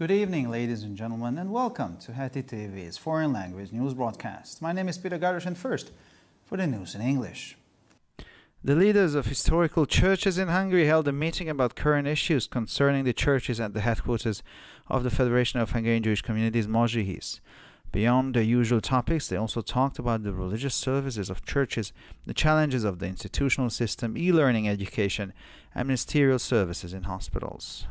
Good evening, ladies and gentlemen, and welcome to HetiTV's foreign language news broadcast. My name is Peter Gardosh, and first, for the news in English. The leaders of historical churches in Hungary held a meeting about current issues concerning the churches at the headquarters of the Federation of Hungarian Jewish Communities, Mozsihis. Beyond the usual topics, they also talked about the religious services of churches, the challenges of the institutional system, e-learning education, and ministerial services in hospitals.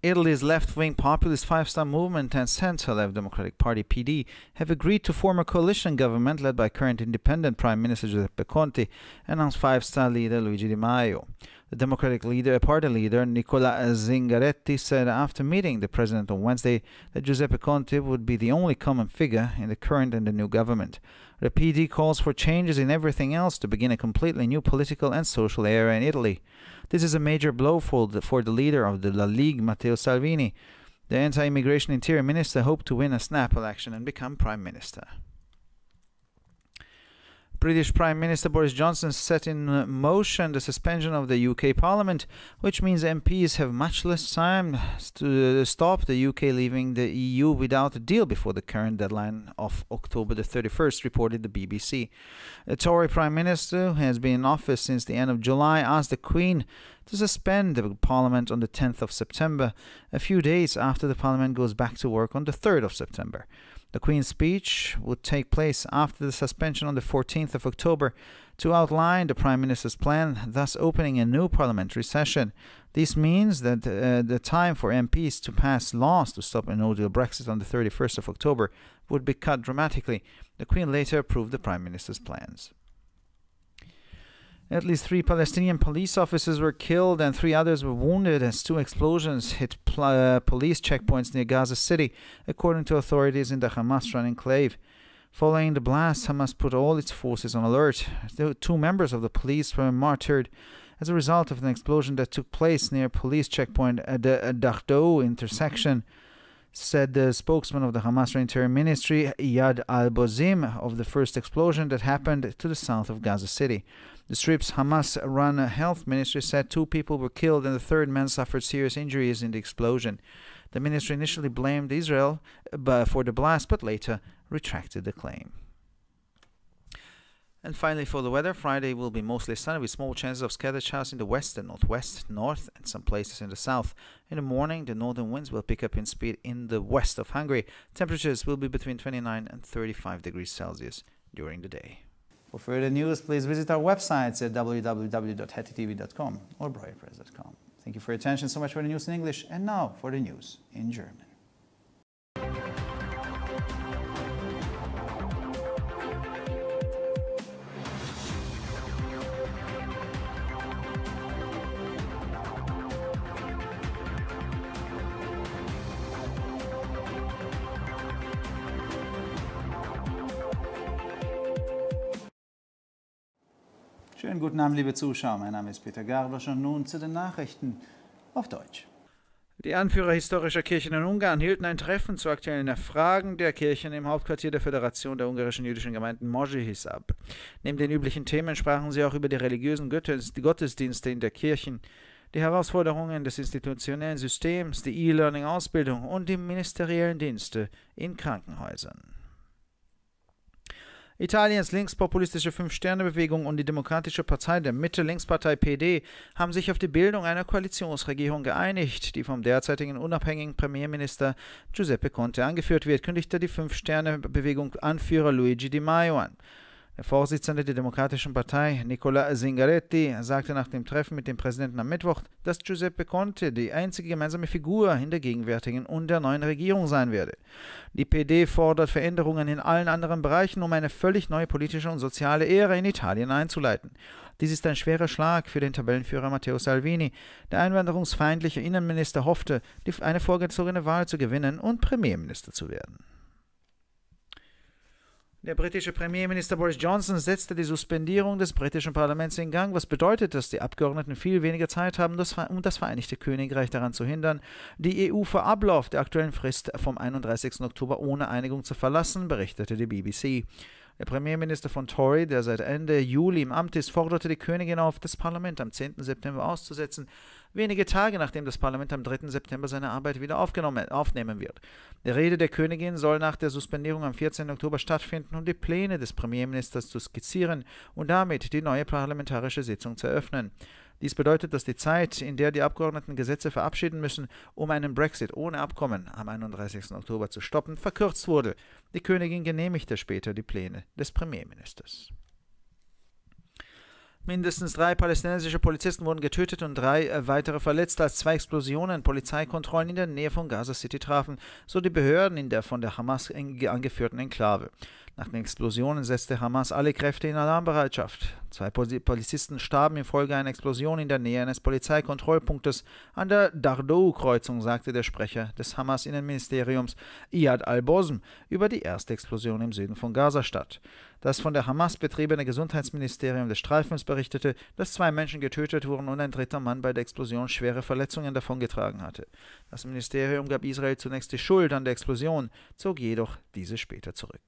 Italy's left-wing populist Five-Star Movement and centre-left Democratic Party PD have agreed to form a coalition government led by current independent Prime Minister Giuseppe Conte and Five-Star leader Luigi Di Maio. The Democratic Party leader Nicola Zingaretti said after meeting the president on Wednesday that Giuseppe Conte would be the only common figure in the current and the new government. The PD calls for changes in everything else to begin a completely new political and social era in Italy. This is a major blow for the leader of the La Ligue, Matteo Salvini. The anti-immigration interior minister hoped to win a snap election and become prime minister. British Prime Minister Boris Johnson set in motion the suspension of the UK Parliament, which means MPs have much less time to stop the UK leaving the EU without a deal before the current deadline of October the 31st, reported the BBC. The Tory Prime Minister, who has been in office since the end of July, asked the Queen to suspend the Parliament on the 10th of September, a few days after the Parliament goes back to work on the 3rd of September. The Queen's speech would take place after the suspension on the 14th of October to outline the Prime Minister's plan, thus opening a new parliamentary session. This means that the time for MPs to pass laws to stop a no-deal Brexit on the 31st of October would be cut dramatically. The Queen later approved the Prime Minister's plans. At least 3 Palestinian police officers were killed and 3 others were wounded as 2 explosions hit police checkpoints near Gaza City, according to authorities in the Hamas-run enclave. Following the blast, Hamas put all its forces on alert. 2 members of the police were martyred as a result of an explosion that took place near a police checkpoint at the Dachdo intersection, said the spokesman of the Hamas Interior Ministry, Iyad al-Bozim, of the first explosion that happened to the south of Gaza City. The Strip's Hamas-run health ministry said 2 people were killed and the 3rd man suffered serious injuries in the explosion. The ministry initially blamed Israel for the blast, but later retracted the claim. And finally, for the weather, Friday will be mostly sunny with small chances of scattered showers in the west and northwest, north, and some places in the south. In the morning, the northern winds will pick up in speed in the west of Hungary. Temperatures will be between 29 and 35 degrees Celsius during the day. For further news, please visit our websites at www.hetitv.com or breuerpress.com. Thank you for your attention. So much for the news in English, and now for the news in German. Schönen guten Abend, liebe Zuschauer. Mein Name ist Peter Gardosh und nun zu den Nachrichten auf Deutsch. Die Anführer historischer Kirchen in Ungarn hielten ein Treffen zu aktuellen Fragen der Kirchen im Hauptquartier der Föderation der ungarischen jüdischen Gemeinden Mozsihis ab. Neben den üblichen Themen sprachen sie auch über die religiösen Gottesdienste in der Kirchen, die Herausforderungen des institutionellen Systems, die E-Learning-Ausbildung und die ministeriellen Dienste in Krankenhäusern. Italiens linkspopulistische Fünf-Sterne-Bewegung und die Demokratische Partei der Mitte-Linkspartei PD haben sich auf die Bildung einer Koalitionsregierung geeinigt, die vom derzeitigen unabhängigen Premierminister Giuseppe Conte angeführt wird, kündigte die Fünf-Sterne-Bewegung-Anführer Luigi Di Maio an. Der Vorsitzende der Demokratischen Partei, Nicola Zingaretti, sagte nach dem Treffen mit dem Präsidenten am Mittwoch, dass Giuseppe Conte die einzige gemeinsame Figur in der gegenwärtigen und der neuen Regierung sein werde. Die PD fordert Veränderungen in allen anderen Bereichen, um eine völlig neue politische und soziale Ära in Italien einzuleiten. Dies ist ein schwerer Schlag für den Tabellenführer Matteo Salvini. Der einwanderungsfeindliche Innenminister hoffte, eine vorgezogene Wahl zu gewinnen und Premierminister zu werden. Der britische Premierminister Boris Johnson setzte die Suspendierung des britischen Parlaments in Gang, was bedeutet, dass die Abgeordneten viel weniger Zeit haben, um das Vereinigte Königreich daran zu hindern, die EU vor Ablauf der aktuellen Frist vom 31. Oktober ohne Einigung zu verlassen, berichtete die BBC. Der Premierminister von Tory, der seit Ende Juli im Amt ist, forderte die Königin auf, das Parlament am 10. September auszusetzen, wenige Tage nachdem das Parlament am 3. September seine Arbeit wieder aufnehmen wird. Die Rede der Königin soll nach der Suspendierung am 14. Oktober stattfinden, um die Pläne des Premierministers zu skizzieren und damit die neue parlamentarische Sitzung zu eröffnen. Dies bedeutet, dass die Zeit, in der die Abgeordneten Gesetze verabschieden müssen, um einen Brexit ohne Abkommen am 31. Oktober zu stoppen, verkürzt wurde. Die Königin genehmigte später die Pläne des Premierministers. Mindestens 3 palästinensische Polizisten wurden getötet und 3 weitere verletzt, als 2 Explosionen Polizeikontrollen in der Nähe von Gaza City trafen, so die Behörden in der von der Hamas angeführten Enklave. Nach den Explosionen setzte Hamas alle Kräfte in Alarmbereitschaft. 2 Polizisten starben infolge einer Explosion in der Nähe eines Polizeikontrollpunktes an der Dardou-Kreuzung, sagte der Sprecher des Hamas-Innenministeriums Iyad al-Bosm über die erste Explosion im Süden von Gaza-Stadt. Das von der Hamas betriebene Gesundheitsministerium des Streifens berichtete, dass 2 Menschen getötet wurden und ein 3. Mann bei der Explosion schwere Verletzungen davongetragen hatte. Das Ministerium gab Israel zunächst die Schuld an der Explosion, zog jedoch diese später zurück.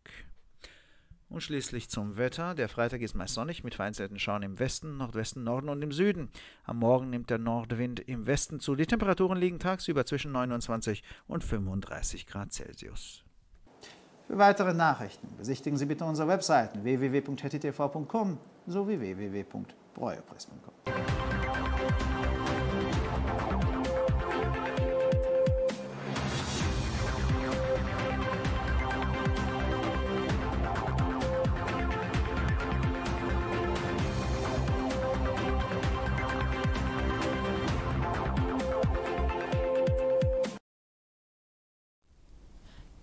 Und schließlich zum Wetter. Der Freitag ist meist sonnig mit vereinzelten Schauern im Westen, Nordwesten, Norden und im Süden. Am Morgen nimmt der Nordwind im Westen zu. Die Temperaturen liegen tagsüber zwischen 29 und 35 Grad Celsius. Für weitere Nachrichten besichtigen Sie bitte unsere Webseiten www.hetitv.com sowie www.breuerpress.com.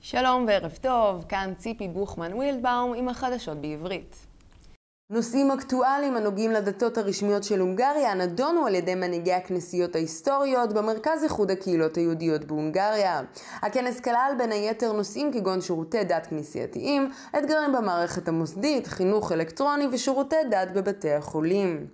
שלום וערב טוב, כאן ציפי בוכמן וילדבאום עם החדשות בעברית. נושאים אקטואליים הנוגעים לדתות הרשמיות של הונגריה נדונו על ידי מנהיגי הכנסיות ההיסטוריות במרכז איחוד הקהילות היהודיות בהונגריה. הכנס כלל בין היתר נושאים כגון שירותי דת כנסייתיים, אתגרים במערכת המוסדית, חינוך אלקטרוני ושירותי דת בבתי החולים.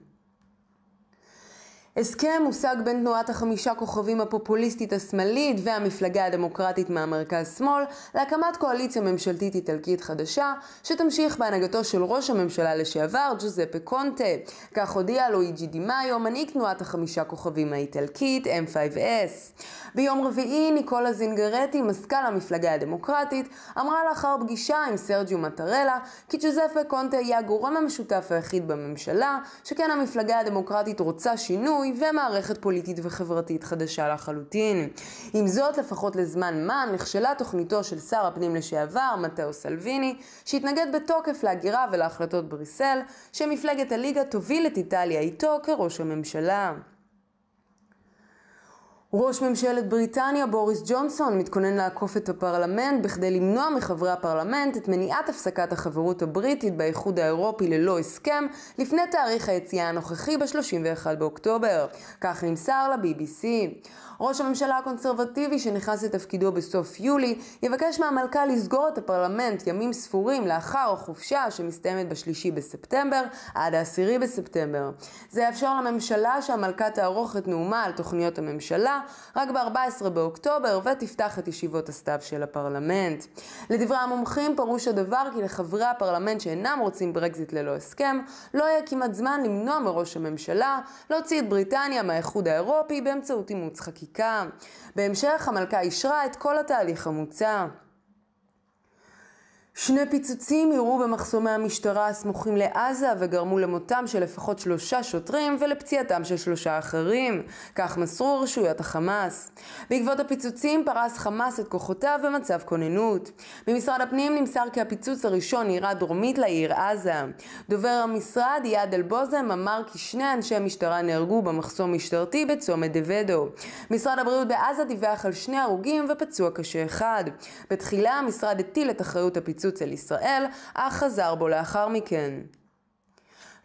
הסכם הושג בין תנועת 5 כוכבים הפופוליסטית השמאלית והמפלגה הדמוקרטית מהמרכז-שמאל להקמת קואליציה ממשלתית איטלקית חדשה שתמשיך בהנהגתו של ראש הממשלה לשעבר ג'וזפה קונטה. כך הודיע לואיג'י די מאיו, מנהיג תנועת 5 כוכבים האיטלקית M5S. ביום רביעי ניקולה זינגרטי, מזכ"ל המפלגה הדמוקרטית, אמרה לאחר פגישה עם סרג'יו מטרלה כי ג'וזפה קונטה יהיה הגורם המשותף היחיד בממשלה, שכן המפלגה הדמוקרטית רוצה שינוי ומערכת פוליטית וחברתית חדשה לחלוטין. עם זאת, לפחות לזמן מה, נכשלה תוכניתו של שר הפנים לשעבר, מתאו סלוויני, שהתנגד בתוקף להגירה ולהחלטות בריסל, שמפלגת הליגה תוביל את איטליה איתו כראש הממשלה. ראש ממשלת בריטניה בוריס ג'ונסון מתכונן לעקוף את הפרלמנט בכדי למנוע מחברי הפרלמנט את מניעת הפסקת החברות הבריטית באיחוד האירופי ללא הסכם לפני תאריך היציאה הנוכחי ב-31 באוקטובר. כך נמסר ל-BBC. ראש הממשלה הקונסרבטיבי שנכנס לתפקידו בסוף יולי יבקש מהמלכה לסגור את הפרלמנט ימים ספורים לאחר החופשה שמסתיימת ב3 בספטמבר עד ה10 בספטמבר. זה יאפשר לממשלה שהמלכה תערוך את נאומה על תוכניות הממשלה רק ב-14 באוקטובר ותפתח את ישיבות הסתיו של הפרלמנט. לדברי המומחים פירוש הדבר כי לחברי הפרלמנט שאינם רוצים ברקזיט ללא הסכם לא יהיה כמעט זמן למנוע מראש הממשלה להוציא את בריטניה מהאיחוד האירופי באמצעות אימוץ חקיקה. בהמשך המלכה אישרה את כל התהליך המוצע. 2 פיצוצים אירעו במחסומי המשטרה הסמוכים לעזה וגרמו למותם של לפחות 3 שוטרים ולפציעתם של 3 אחרים. כך מסרו רשויות החמאס. בעקבות הפיצוצים פרס חמאס את כוחותיו במצב כוננות. במשרד הפנים נמסר כי הפיצוץ הראשון אירע דרומית לעיר עזה. דובר המשרד איאד אל-בוזם אמר כי 2 אנשי משטרה נהרגו במחסום משטרתי בצומת דוודו. משרד הבריאות בעזה דיווח על 2 הרוגים ופצוע קשה אחד. בתחילה המשרד הטיל את אחריות הפיצוץ אל ישראל, אך חזר בו לאחר מכן.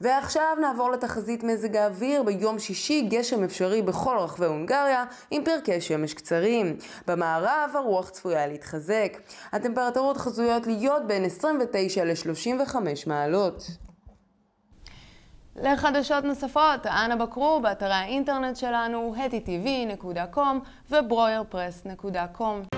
ועכשיו נעבור לתחזית מזג האוויר. ביום שישי גשם אפשרי בכל רחבי הונגריה עם פרקי שמש קצרים. במערב הרוח צפויה להתחזק. הטמפרטורות חזויות להיות בין 29 ל-35 מעלות. לחדשות נוספות, אנא בקרו באתרי האינטרנט שלנו HetiTV.com וBreuerpress.com.